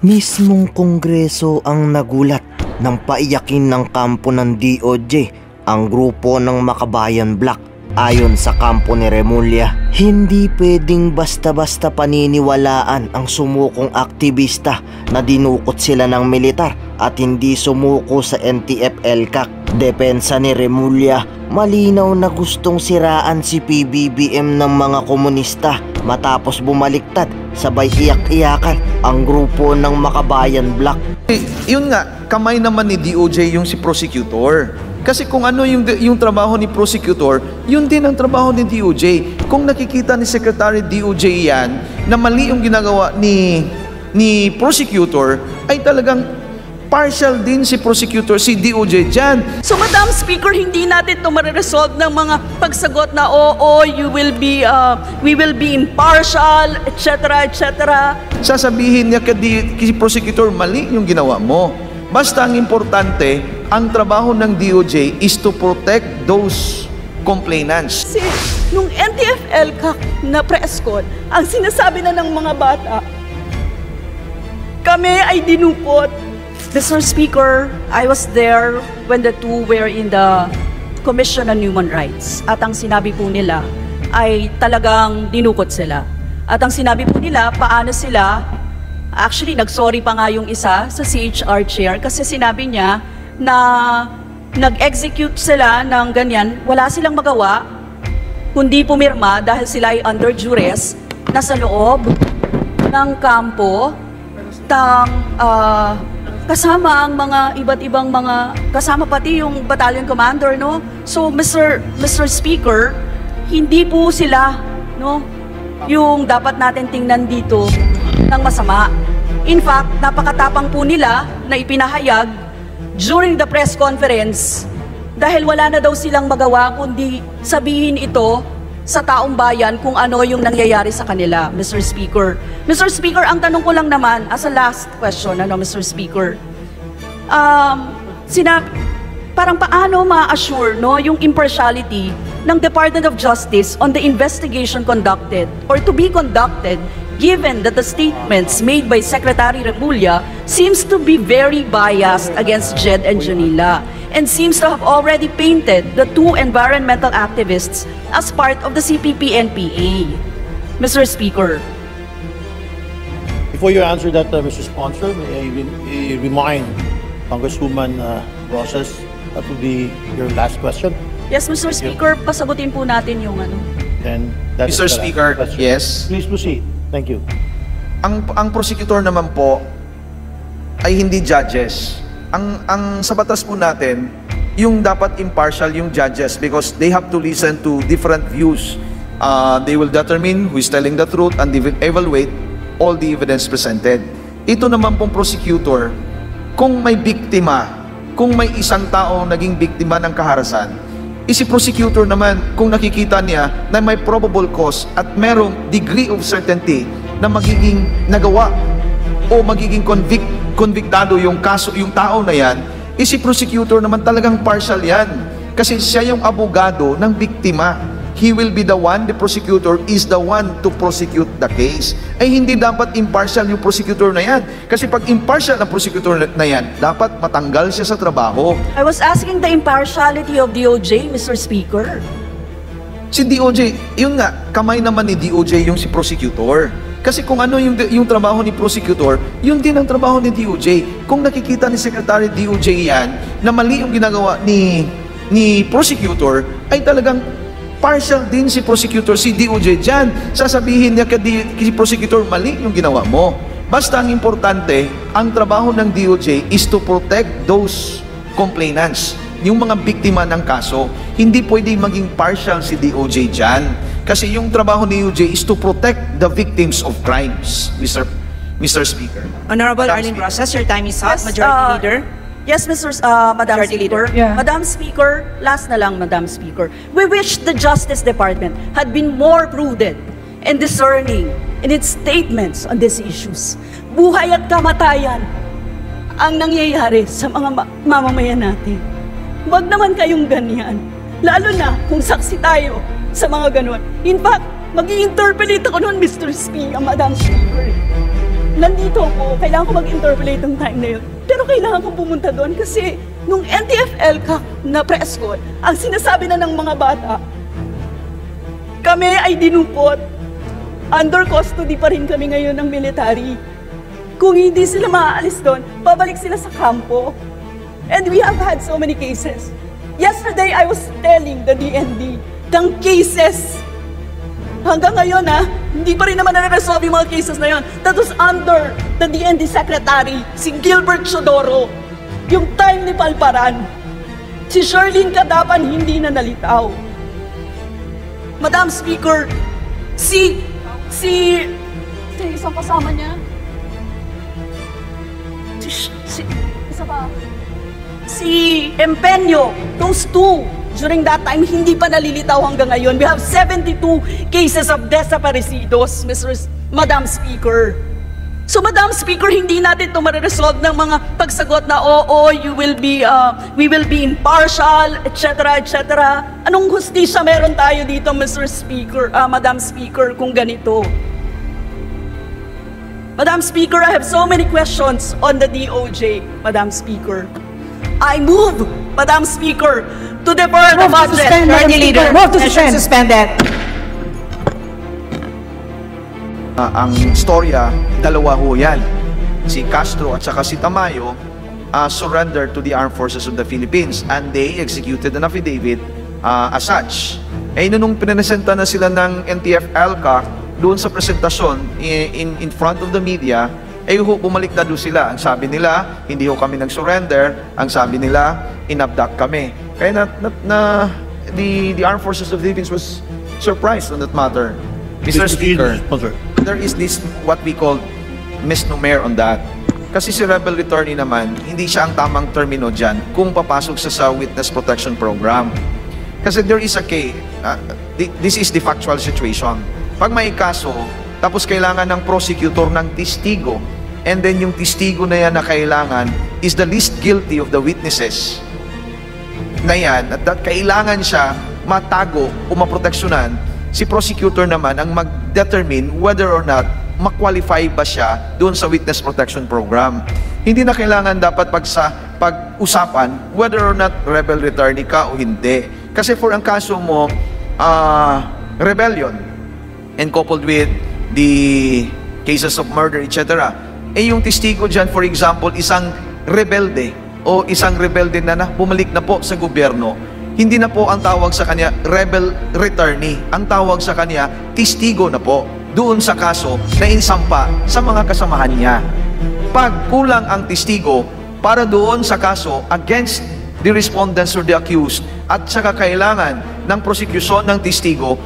Mismong Kongreso ang nagulat nang paiyakin ng kampo ng DOJ ang grupo ng Makabayan Black. Ayon sa kampo ni Remulla, hindi pwedeng basta-basta paniniwalaan ang sumukong aktivista na dinukot sila ng militar at hindi sumuko sa NTF-ELCAC. Depensa ni Remulla, malinaw na gustong siraan si PBBM ng mga komunista matapos bumaliktad sabay iyak-iyakan ang grupo ng Makabayan Black. Yun nga, kamay naman ni DOJ yung si prosecutor. Kasi kung ano yung trabaho ni prosecutor, yun din ang trabaho ni DOJ. Kung nakikita ni Secretary DOJ yan, na mali yung ginagawa ni prosecutor, ay talagang partial din si prosecutor, si DOJ dyan. So Madam Speaker, hindi natin ito mariresolve ng mga pagsagot na oo, we will be impartial, etc., etc. Sasabihin niya si prosecutor, mali yung ginawa mo. Basta ang importante, ang trabaho ng DOJ is to protect those complainants. Kasi nung NTF-ELCAC na press con, ang sinasabi na ng mga bata, kami ay dinukot. Mr. Speaker, I was there when the two were in the Commission on Human Rights. At ang sinabi po nila ay talagang dinukot sila. At ang sinabi po nila, paano sila, actually nag-sorry pa nga yung isa sa CHR chair kasi sinabi niya na nag-execute sila ng ganyan, wala silang magawa kundi pumirma dahil sila ay under duress na sa loob ng kampo kasama ang mga iba't ibang mga, kasama pati yung battalion commander, no? So, Mr. Speaker, hindi po sila, no, yung dapat natin tingnan dito ng masama. In fact, napakatapang po nila na ipinahayag during the press conference dahil wala na daw silang magawa kundi sabihin ito sa taong bayan kung ano yung nangyayari sa kanila, Mr. Speaker. Mr. Speaker, ang tanong ko lang naman, as a last question, Mr. Speaker, parang paano ma-assure, no, yung impartiality ng Department of Justice on the investigation conducted or to be conducted given that the statements made by Secretary Remulla seems to be very biased against Jed and Janila and seems to have already painted the two environmental activists as part of the CPP-NPA. Mr. Speaker. Before you answer that, Mr. Sponsor, may I remind Congresswoman Rosas that will be your last question. Yes, Mr. Speaker, pasagutin po natin yung ano. Then that Mr. Speaker, yes. Please proceed. Thank you. Ang prosecutor naman po ay hindi judges. Ang sa batas po natin, yung dapat impartial yung judges because they have to listen to different views. They will determine who is telling the truth and they will evaluate all the evidence presented. Ito naman pong prosecutor, kung may biktima, kung may isang tao naging biktima ng kaharasan, si prosecutor naman, kung nakikita niya na may probable cause at merong degree of certainty na magiging nagawa o magiging konviktado yung kaso, yung tao na yan, si prosecutor naman talagang partial yan. Kasi siya yung abogado ng biktima. He will be the one, the prosecutor is the one to prosecute the case. Ay hindi dapat impartial yung prosecutor na yan. Kasi pag impartial ang prosecutor na yan, dapat matanggal siya sa trabaho. I was asking the impartiality of DOJ, Mr. Speaker. Si DOJ, yun nga, kamay naman ni DOJ yung si prosecutor. Kasi kung ano yung trabaho ni prosecutor, yun din ang trabaho ni DOJ. Kung nakikita ni Secretary DOJ yan, na mali yung ginagawa ni prosecutor, ay talagang partial din si prosecutor, si DOJ dyan. Sasabihin niya si prosecutor, mali yung ginawa mo. Basta ang importante, ang trabaho ng DOJ is to protect those complainants, yung mga biktima ng kaso. Hindi pwede maging partial si DOJ dyan. Kasi yung trabaho ni DOJ is to protect the victims of crimes, Mr. Speaker. Honorable Arlene Rosas, your time is up. Yes, Majority Leader. Yes, Madam Speaker. Yeah. Madam Speaker, last na lang, Madam Speaker. We wish the Justice Department had been more prudent and discerning in its statements on these issues. Buhay at kamatayan ang nangyayari sa mga mamamayan natin. Huwag naman kayong ganyan. Lalo na kung saksi tayo sa mga ganon. In fact, mag-i-interpolate ako noon, Mr. Speaker, Madam Speaker. nandito ako, kailangan ko mag-interpolate ng time na yun. Pero kailangan kong pumunta doon kasi nung NTF-L na press call, ang sinasabi na ng mga bata, kami ay dinukot. Under custody pa rin kami ngayon ng military. Kung hindi sila maaalis doon, babalik sila sa kampo. And we have had so many cases. Yesterday, I was telling the DND, ng cases. Hanggang ngayon, hindi pa rin naman na-resolve yung mga cases na yun. That was under the DND Secretary, si Gilbert Chodoro. Yung time ni Palparan. Si Sherlyn Cadapan hindi na nalitaw. Madam Speaker, si isang kasama niya. Isa pa. Si Empeño, those two, during that time, hindi pa nalilitaw hanggang ngayon. We have 72 cases of desaparecidos, Madam Speaker. So, Madam Speaker, hindi natin ito mariresolve ng mga pagsagot na, we will be impartial, etc., etc. Anong hustisya meron tayo dito, Madam Speaker, kung ganito? Madam Speaker, I have so many questions on the DOJ, Madam Speaker. I move, Madam Speaker, to defer the budget. Majority Leader, Move to motion suspended. Ang storya, dalawa ho yan. Si Castro at saka si Tamayo surrendered to the Armed Forces of the Philippines and they executed an affidavit as such. Nung pinanesenta na sila ng NTF-ELCA doon sa presentasyon in front of the media, bumalik na doon sila. Ang sabi nila, hindi ho kami nag-surrender. Ang sabi nila, inabduct kami. Kaya the Armed Forces of the Philippines was surprised on that matter. Mr. Speaker, there is this what we call misnomer on that. Kasi si rebel returnee naman, hindi siya ang tamang termino dyan kung papasok siya sa witness protection program. Kasi there is a case, this is the factual situation. Pag may kaso, tapos kailangan ng prosecutor ng testigo, and then yung testigo na yan na kailangan is the least guilty of the witnesses na yan, at kailangan siya matago o maproteksyonan, si prosecutor naman ang mag-determine whether or not ma-qualify ba siya doon sa witness protection program. Hindi na kailangan dapat pag-usapan whether or not rebel returnee ka o hindi. Kasi for ang kaso mo, rebellion, and coupled with the cases of murder, etc., yung testigo dyan, for example, isang rebelde o isang rebelde na bumalik na po sa gobyerno, hindi na po ang tawag sa kanya rebel returnee. Ang tawag sa kanya, testigo na po doon sa kaso na insampa sa mga kasamahan niya. Pag kulang ang testigo para doon sa kaso against the respondents or the accused at saka kailangan ng prosecution ng testigo,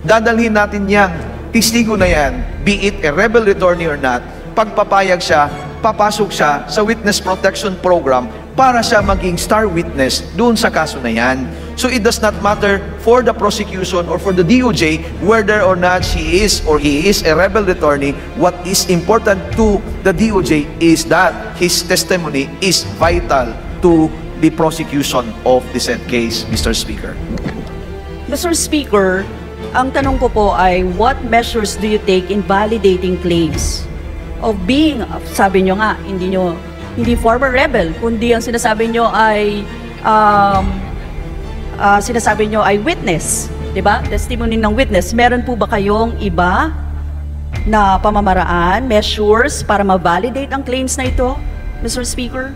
dadalhin natin yang testigo na yan, be it a rebel returnee or not, pagpapayag siya, papasok siya sa witness protection program para siya maging star witness doon sa kaso na yan. So it does not matter for the prosecution or for the DOJ whether or not she is or he is a rebel returnee. What is important to the DOJ is that his testimony is vital to the prosecution of the said case, Mr. Speaker. Mr. Speaker, ang tanong ko po ay, what measures do you take in validating claims of being, sabi nyo nga, hindi former rebel, kundi ang sinasabi nyo ay witness, di ba? Testimony ng witness. Meron po ba kayong iba na pamamaraan, measures para ma-validate ang claims na ito, Mr. Speaker?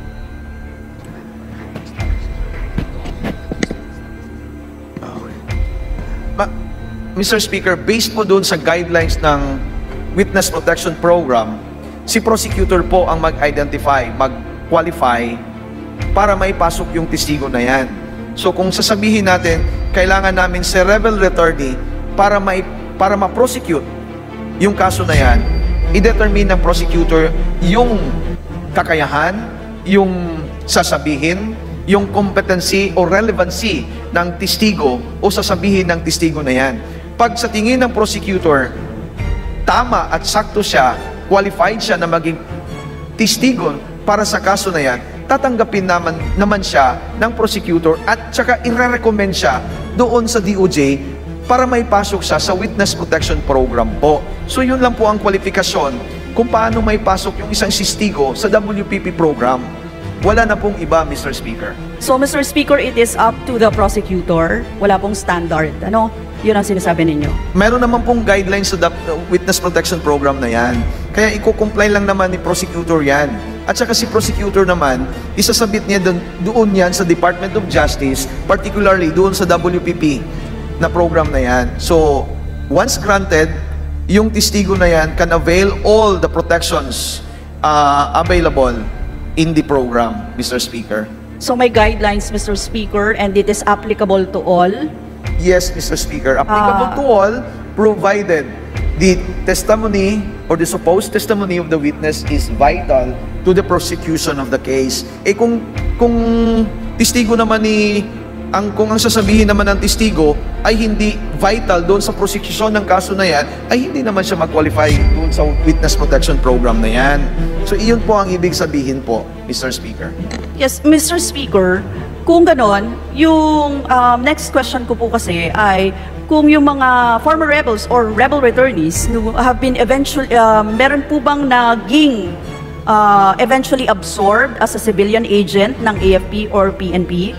Mr. Speaker, based po doon sa guidelines ng Witness Protection Program, si prosecutor po ang mag-identify, mag-qualify para maipasok yung testigo na yan. So kung sasabihin natin, kailangan namin si rebel returnee para ma-prosecute yung kaso na yan, i-determine ng prosecutor yung kakayahan, yung sasabihin, yung competency o relevancy ng testigo o sasabihin ng testigo na yan. Pag sa tingin ng prosecutor, tama at sakto siya, qualified siya na maging testigo para sa kaso na yan, tatanggapin naman siya ng prosecutor at saka i-recommend siya doon sa DOJ para may pasok siya sa Witness Protection Program po. So yun lang po ang kwalifikasyon kung paano may pasok yung isang sistigo sa WPP program. Wala na pong iba, Mr. Speaker. So, Mr. Speaker, it is up to the prosecutor. Wala pong standard. Ano? Yun ang sinasabi ninyo. Meron naman pong guidelines sa Witness Protection Program na yan. Kaya i-comply lang naman ni prosecutor yan. At saka si prosecutor naman, isasabit niya doon yan sa Department of Justice, particularly doon sa WPP na program na yan. So, once granted, yung testigo na yan can avail all the protections available in the program, Mr. Speaker. So, may guidelines, Mr. Speaker, and it is applicable to all. Yes, Mr. Speaker. Applicable to all, provided the testimony or the supposed testimony of the witness is vital to the prosecution of the case. Eh kung testigo naman kung ang sasabihin naman ng testigo ay hindi vital doon sa prosecution ng kaso na yan, ay hindi naman siya mag-qualify doon sa Witness Protection Program na yan. So, iyon po ang ibig sabihin po, Mr. Speaker. Yes, Mr. Speaker, kung ganon, yung next question ko po kasi ay kung yung mga former rebels or rebel returnees who have been eventually, meron po bang naging eventually absorbed as a civilian agent ng AFP or PNP?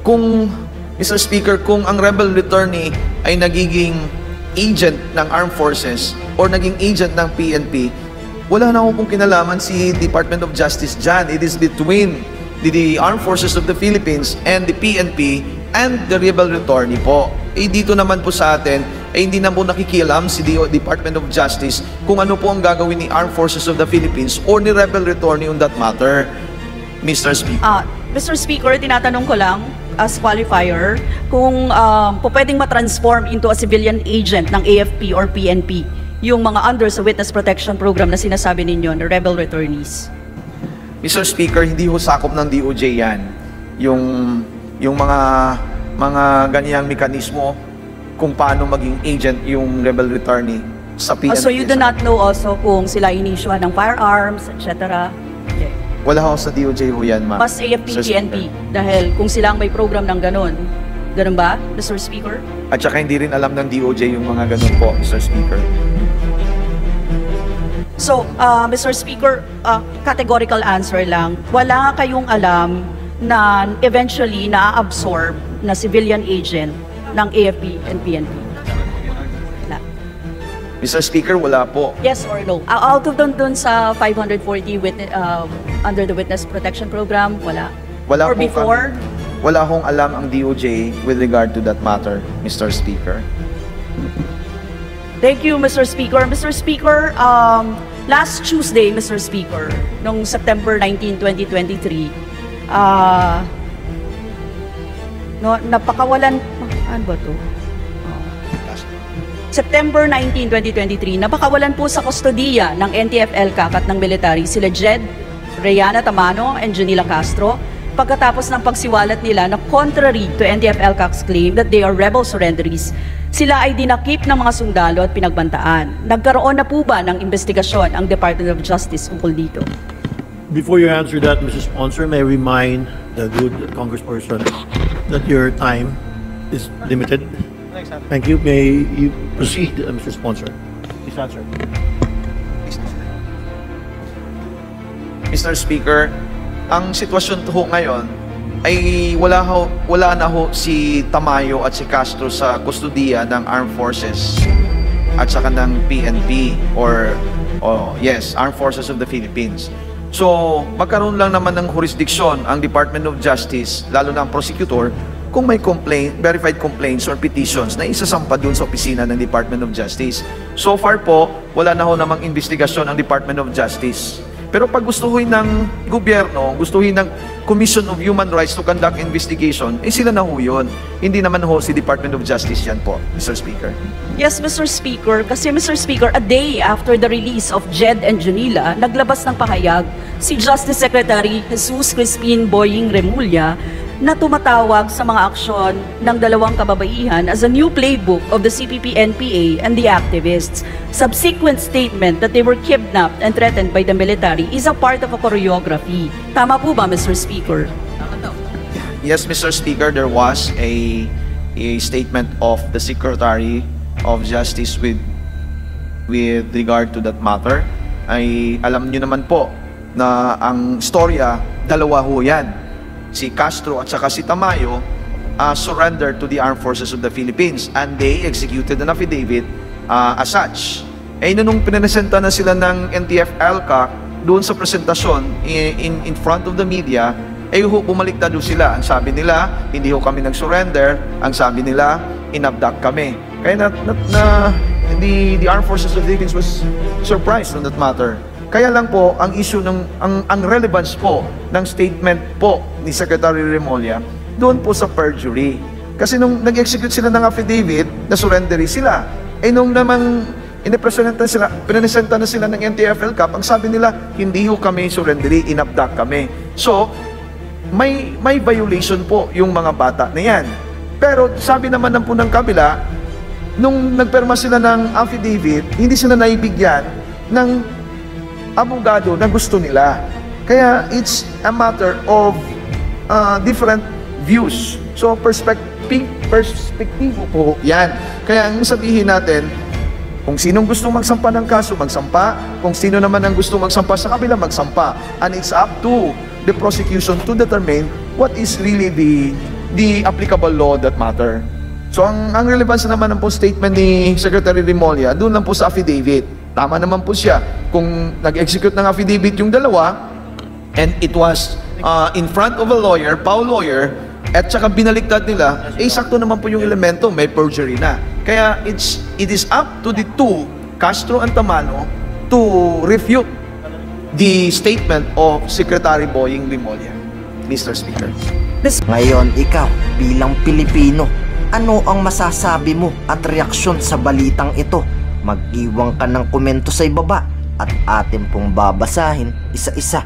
Kung, Mr. Speaker, kung ang rebel returnee ay nagiging agent ng armed forces or naging agent ng PNP, wala na akong kinalaman si Department of Justice dyan. It is between the Armed Forces of the Philippines and the PNP and the rebel returnee po. Eh dito naman po sa atin, hindi na po nakikialam si Department of Justice kung ano po ang gagawin ni Armed Forces of the Philippines or ni rebel returnee on that matter, Mr. Speaker. Mr. Speaker, tinatanong ko lang as qualifier kung pwedeng matransform into a civilian agent ng AFP or PNP yung mga under sa Witness Protection Program na sinasabi ninyo na rebel returnees. Mr. Speaker, hindi ho sakop ng DOJ yan. Yung mga ganyang mekanismo kung paano maging agent yung rebel returnee sa PNP. So you do not know also kung sila inisyu ng firearms, etc.? Okay. Wala ho sa DOJ ho yan, ma'am. Mas AFP, PNP. Dahil kung sila ang may program ng ganun. Ganun ba, Mr. Speaker? At saka hindi rin alam ng DOJ yung mga ganun po, Mr. Speaker. So, Mr. Speaker, categorical answer lang. Wala kayong alam na eventually na-absorb na civilian agent ng AFP and PNP? Wala. Mr. Speaker, wala po. Yes or no? Out of dun sa 540 under the Witness Protection Program, wala? Wala or po before? Wala hong alam ang DOJ with regard to that matter, Mr. Speaker. Thank you, Mr. Speaker. Mr. Speaker, last Tuesday, Mr. Speaker, noong September 19, 2023, napakawalan, ano ba to? September 19, 2023, napakawalan po sa kustodiya ng NTF-ELCAC at ng military sila Jed, Reyana Tamano, and Janila Castro pagkatapos ng pagsiwalat nila na contrary to NTF-ELCAC's claim that they are rebel surrenderies. Sila ay dinakip ng mga sundalo at pinagbantaan. Nagkaroon na po ba ng investigasyon ang Department of Justice ukol dito? Before you answer that, Mr. Sponsor, may I remind the good congressperson that your time is limited. Thank you. May you proceed, Mr. Sponsor. Please answer. Mr. Speaker, ang sitwasyon ho ngayon ay wala na ho si Tamayo at si Castro sa kustodiya ng Armed Forces at saka ng PNP or Armed Forces of the Philippines. So, magkaroon lang naman ng jurisdiction ang Department of Justice, lalo na ang prosecutor, kung may verified complaints or petitions na isasampa dun sa opisina ng Department of Justice. So far po, wala na ho namang investigasyon ang Department of Justice. Pero pag gustuhin ng gobyerno, gustuhin ng Commission of Human Rights to conduct investigation, sila na ho yun. Hindi naman ho si Department of Justice yan po, Mr. Speaker. Yes, Mr. Speaker. Kasi Mr. Speaker, a day after the release of Jed and Janila, naglabas ng pahayag si Justice Secretary Jesus Crispin Boying Remulla na tumatawag sa mga aksyon ng dalawang kababaihan as a new playbook of the CPP-NPA and the activists. Subsequent statement that they were kidnapped and threatened by the military is a part of a choreography. Tama po ba, Mr. Speaker? Yes, Mr. Speaker, there was a statement of the Secretary of Justice with with regard to that matter. Ay alam niyo naman po na ang storya, dalawa ho yan. Si Castro at saka si Tamayo surrendered to the Armed Forces of the Philippines and they executed an affidavit as such. Nung pinapresenta na sila ng NTF-ELCAC doon sa presentasyon in front of the media, bumaliktad sila. Ang sabi nila, hindi ho kami nag-surrender. Ang sabi nila, inabduct kami. Kaya the Armed Forces of the Philippines was surprised on that matter. Kaya lang po, ang issue ang relevance po ng statement po ni Secretary Remulla doon po sa perjury. Kasi nung nag-execute sila ng affidavit, na-surrendery sila. Nung namang pinapresenta na sila ng NTF-ELCAC, ang sabi nila, hindi ho kami surrendery, inabduct kami. So, may violation po yung mga bata na yan. Pero sabi naman po ng kabila, nung nagperma sila ng affidavit, hindi sila naibigyan ng abogado na gusto nila. Kaya it's a matter of different views. So perspektibo po yan. Kaya ang sabihin natin, kung sinong gusto magsampa ng kaso, magsampa. Kung sino naman ang gusto magsampa sa kabila, magsampa. And it's up to the prosecution to determine what is really the applicable law that matter. So ang relevance naman ng po statement ni Secretary Remulla, doon lang po sa affidavit. Tama naman po siya. Kung nag-execute ng affidavit yung dalawa, and it was in front of a lawyer, Paul lawyer, at saka binaliktad nila, sakto naman po yung elemento, may perjury na. Kaya it is up to the two, Castro and Tamano, to refute the statement of Secretary Boying Remulla. Mr. Speaker. Ngayon, ikaw, bilang Pilipino, ano ang masasabi mo at reaksyon sa balitang ito? Mag-iwan ka ng komento sa ibaba at atin pong babasahin isa-isa.